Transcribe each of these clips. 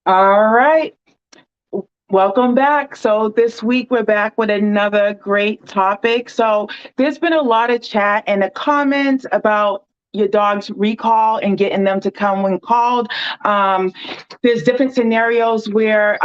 All right. Welcome back. So this week we're back with another great topic. So there's been a lot of chat in the comments about your dog's recall and getting them to come when called. Um, there's different scenarios where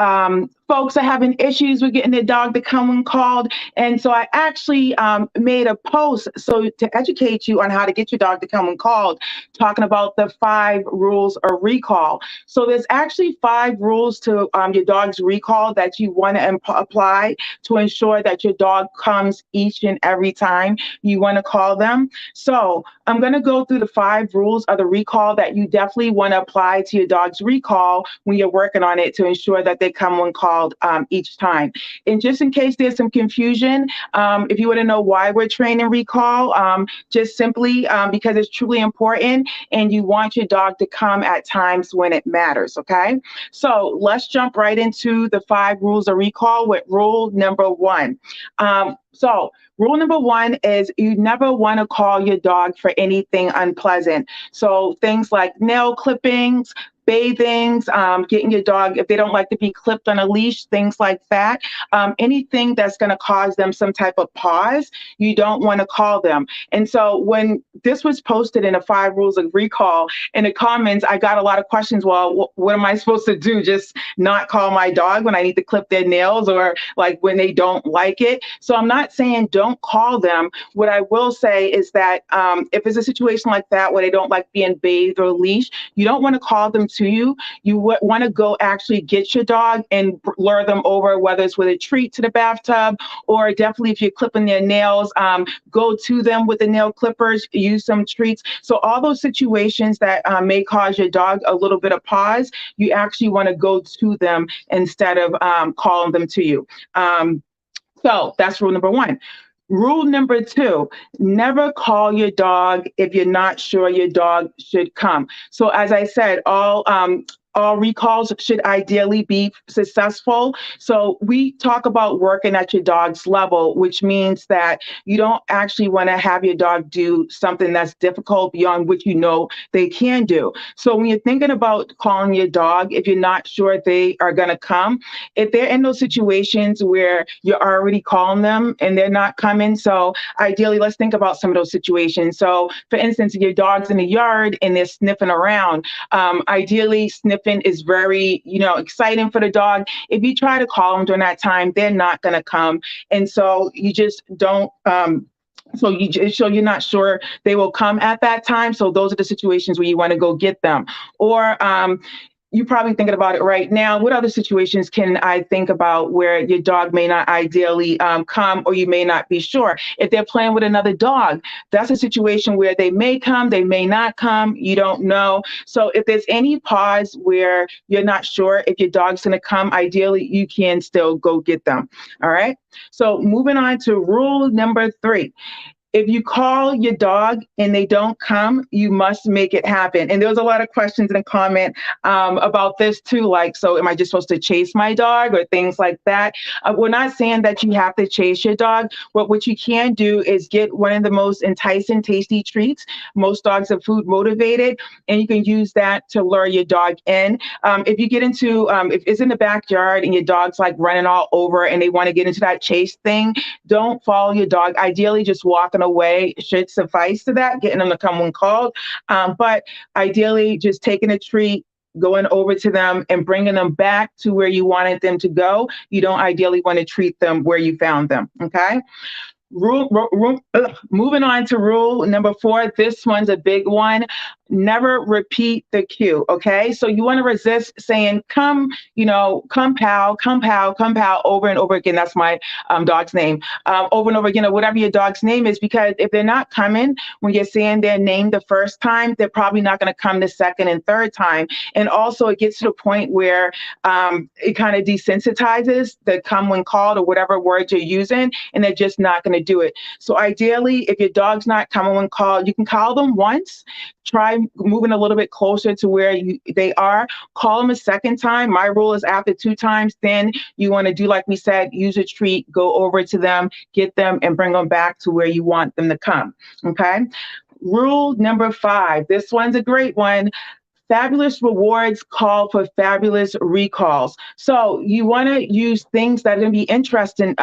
folks are having issues with getting their dog to come when called. And so I actually made a post so to educate you on how to get your dog to come when called, talking about the 5 rules of recall. So there's actually 5 rules to your dog's recall that you want to apply to ensure that your dog comes each and every time you want to call them. So I'm going to go through the 5 rules of the recall that you definitely want to apply to your dog's recall when you're working on it to ensure that they come when called each time. And just in case there's some confusion, if you want to know why we're training recall, just simply because it's truly important and you want your dog to come at times when it matters, okay? So let's jump right into the 5 rules of recall with rule number 1. Rule number 1 is you never want to call your dog for anything unpleasant. So things like nail clippings, bathings, getting your dog, if they don't like to be clipped on a leash, things like that. Anything that's going to cause them some type of pause, you don't want to call them. And so when this was posted in the 5 rules of recall, in the comments, I got a lot of questions. Well, what am I supposed to do? Just not call my dog when I need to clip their nails or like when they don't like it? So I'm not saying don't call them. What I will say is that if it's a situation like that where they don't like being bathed or leashed, you don't want to call them to you. You want to go actually get your dog and lure them over, whether it's with a treat to the bathtub or definitely if you're clipping their nails, go to them with the nail clippers, use some treats. So all those situations that may cause your dog a little bit of pause, you actually want to go to them instead of calling them to you. So that's rule number 1. Rule number 2, never call your dog if you're not sure your dog should come. So as I said, all recalls should ideally be successful. So we talk about working at your dog's level, which means that you don't actually want to have your dog do something that's difficult beyond what you know they can do. So when you're thinking about calling your dog, if you're not sure they are going to come, if they're in those situations where you're already calling them and they're not coming, so ideally, let's think about some of those situations. So for instance, if your dog's in the yard and they're sniffing around, ideally sniffing is very, exciting for the dog. If you try to call them during that time, they're not going to come. And so you just don't, so you're not sure they will come at that time. So those are the situations where you want to go get them. Or you're probably thinking about it right now. What other situations can I think about where your dog may not ideally come, or you may not be sure? If they're playing with another dog, that's a situation where they may come, they may not come, you don't know. So if there's any pause where you're not sure if your dog's going to come, ideally you can still go get them. All right. So moving on to rule number 3. If you call your dog and they don't come, you must make it happen. And there was a lot of questions in the comment about this too, like, so am I just supposed to chase my dog or things like that? We're not saying that you have to chase your dog, but what you can do is get one of the most enticing, tasty treats. Most dogs are food motivated, and you can use that to lure your dog in. If you get into, if it's in the backyard and your dog's like running all over and they want to get into that chase thing, don't follow your dog. Ideally, just walking away should suffice to that, getting them to come when called. But ideally, just taking a treat, going over to them and bringing them back to where you wanted them to go. You don't ideally want to treat them where you found them. Okay. Moving on to rule number 4. This one's a big one. Never repeat the cue. Okay. So you want to resist saying, come, come pal, come pal, come pal over and over again. That's my dog's name. Over and over again, or whatever your dog's name is, because if they're not coming when you're saying their name the first time, they're probably not going to come the second and third time. And also it gets to the point where it kind of desensitizes the come when called or whatever words you're using, and they're just not going to do it. So ideally, if your dog's not coming when called, you can call them once, try moving a little bit closer to where they are, call them a second time. My rule is after 2 times, then you want to do, like we said, use a treat, go over to them, get them, and bring them back to where you want them to come. Okay. Rule number 5. This one's a great one. Fabulous rewards call for fabulous recalls. So you want to use things that are going to be interesting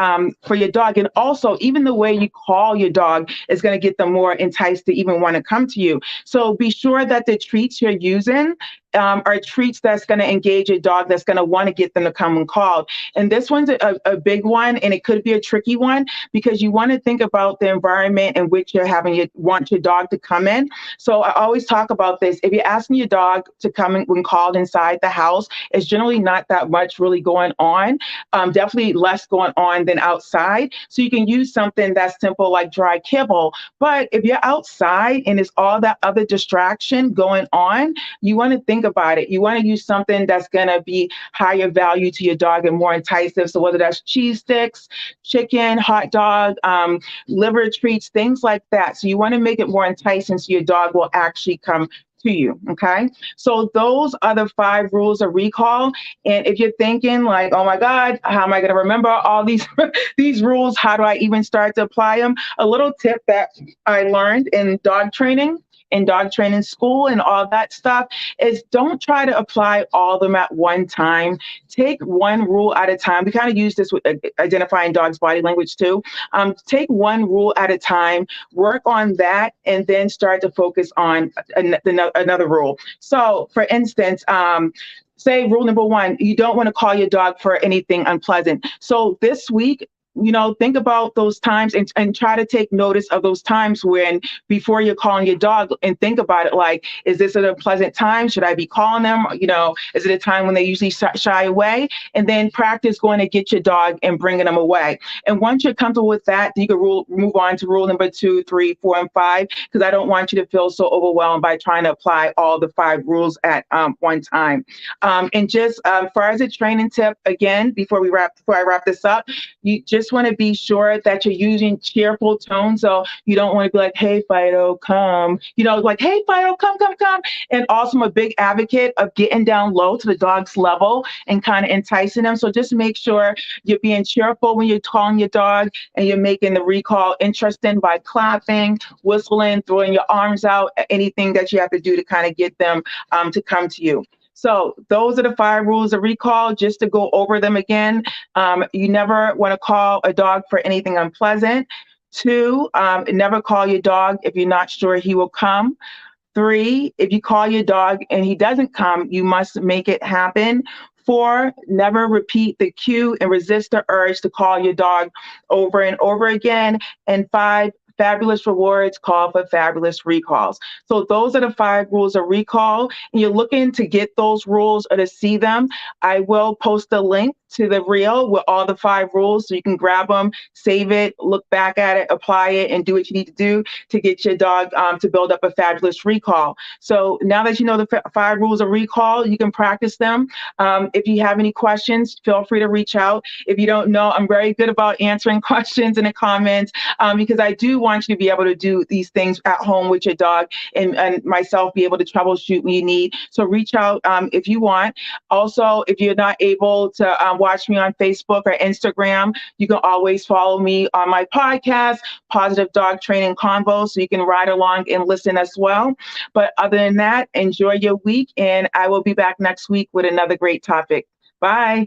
for your dog. And also, even the way you call your dog is going to get them more enticed to even want to come to you. So be sure that the treats you're using are treats that's going to engage a dog, that's going to want to get them to come and call. And this one's a big one, and it could be a tricky one because you want to think about the environment in which you're having want your dog to come in. So I always talk about this. If you're asking your dog to come in when called inside the house, it's generally not that much really going on. Definitely less going on than outside. So you can use something that's simple like dry kibble. But if you're outside and it's all that other distraction going on, you want to think about it. You want to use something that's going to be higher value to your dog and more enticing. So whether that's cheese sticks, chicken, hot dog, liver treats, things like that. So you want to make it more enticing so your dog will actually come to you. Okay. So those are the 5 rules of recall. And if you're thinking like, oh my God, how am I going to remember all these these rules? How do I even start to apply them? A little tip that I learned in dog training school and all that stuff is don't try to apply all of them at one time. Take one rule at a time. We kind of use this with identifying dogs' body language too. Take one rule at a time, work on that, and then start to focus on another rule. So for instance, say rule number 1, you don't want to call your dog for anything unpleasant. So this week, think about those times and try to take notice of those times when before you're calling your dog and think about it like, is this a pleasant time? Should I be calling them? Is it a time when they usually shy away? And then practice going to get your dog and bringing them away. And once you're comfortable with that, you can move on to rule number 2, 3, 4, and 5, because I don't want you to feel so overwhelmed by trying to apply all the 5 rules at one time. And just far as a training tip, again, before I wrap this up, you just want to be sure that you're using cheerful tones. So you don't want to be like, hey, Fido, come. Like, hey, Fido, come. And also I'm a big advocate of getting down low to the dog's level and kind of enticing them. So just make sure you're being cheerful when you're calling your dog and you're making the recall interesting by clapping, whistling, throwing your arms out, anything that you have to do to kind of get them to come to you. So those are the 5 rules of recall. Just to go over them again, you never want to call a dog for anything unpleasant. 2, never call your dog if you're not sure he will come. 3, if you call your dog and he doesn't come, you must make it happen. 4, never repeat the cue and resist the urge to call your dog over and over again. And 5, fabulous rewards call for fabulous recalls. So those are the 5 rules of recall. And you're looking to get those rules or to see them, I will post a link to the reel with all the 5 rules so you can grab them, save it, look back at it, apply it, and do what you need to do to get your dog to build up a fabulous recall. So now that you know the 5 rules of recall, you can practice them. If you have any questions, feel free to reach out. If you don't know, I'm very good about answering questions in the comments because I do want you to be able to do these things at home with your dog and myself be able to troubleshoot when you need. So reach out if you want. Also, if you're not able to watch me on Facebook or Instagram, you can always follow me on my podcast, Positive Dog Training Convo, so you can ride along and listen as well. But other than that, enjoy your week, and I will be back next week with another great topic. Bye.